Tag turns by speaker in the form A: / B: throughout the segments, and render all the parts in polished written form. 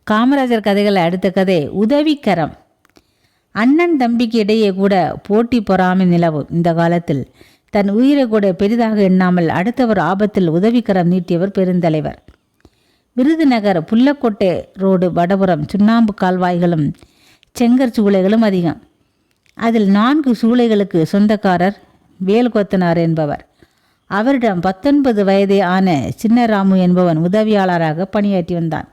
A: காமராஜர் கதைகளை அடுத்த கதை உதவிக்கரம். அண்ணன் தம்பிக்கு இடையே கூட போட்டி பொறாமை நிலவும் இந்த காலத்தில் தன் உயிரை கூட பெரிதாக எண்ணாமல் அடுத்தவர் ஆபத்தில் உதவிக்கரம் நீட்டியவர் பெருந்தலைவர். விருதுநகர் புல்லக்கோட்டை ரோடு வடபுறம் சுண்ணாம்பு கால்வாய்களும் செங்கற் சூளைகளும் அதிகம். அதில் 4 சூளைகளுக்கு சொந்தக்காரர் வேல்கொத்தனார் என்பவர். அவரிடம் 19 வயதே ஆன சின்னராமு என்பவன் உதவியாளராக பணியாற்றி வந்தான்.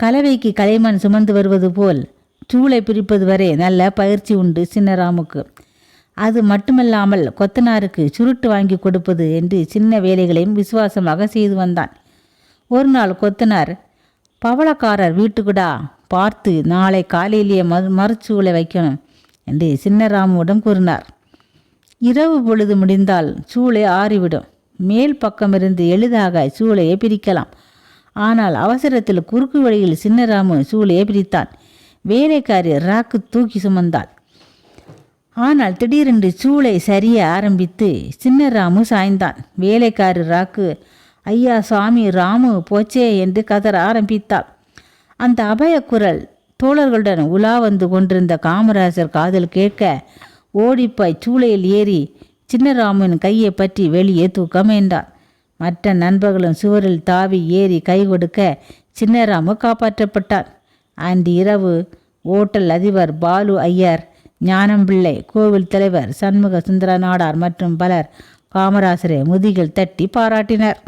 A: கலவைக்கு களிமண் சுமந்து வருவது போல் சூளை பிரிப்பது வரை நல்ல பயிற்சி உண்டு சின்னராமுக்கு. அது மட்டுமல்லாமல் கொத்தனாருக்கு சுருட்டு வாங்கி கொடுப்பது என்று சின்ன வேலைகளையும் விசுவாசமாக செய்து வந்தான். ஒரு நாள் கொத்தனார், பவளக்காரர் வீட்டுக்குடா, பார்த்து நாளை காலையிலேயே மறுச்சூளை வைக்கணும் என்று சின்னராமுவிடம் கூறினார். இரவு பொழுது முடிந்தால் சூளை ஆறிவிடும். மேல் பக்கமிருந்து எளிதாக சூளையை பிரிக்கலாம். ஆனால் அவசரத்தில் குறுக்கு வழியில் சின்னராமு சூளையை பிரித்தான். வேலைக்காரி ராக்கு தூக்கி சுமந்தாள். ஆனால் திடீரென்று சூளை சரிய ஆரம்பித்து சின்னராமு சாய்ந்தான். வேலைக்காரி ராக்கு, ஐயா சாமி, ராமு போச்சே என்று கதற ஆரம்பித்தாள். அந்த அபயக்குரல் தோழர்களுடன் உலா வந்து கொண்டிருந்த காமராஜர் காதில் கேட்க ஓடிப்பாய் சூளையில் ஏறி சின்னராமுவின் கையை பற்றி வெளியே தூக்க முயன்றார். மற்ற நண்பர்களும் சுவரில் தாவி ஏறி கை கொடுக்க சின்னராமு காப்பாற்றப்பட்டார். அன்று இரவு ஓட்டல் அதிபர் பாலு ஐயர், ஞானம்பிள்ளை, கோவில் தலைவர் சண்முக சுந்தர நாடார் மற்றும் பலர் காமராசரை முதுகில் தட்டி பாராட்டினர்.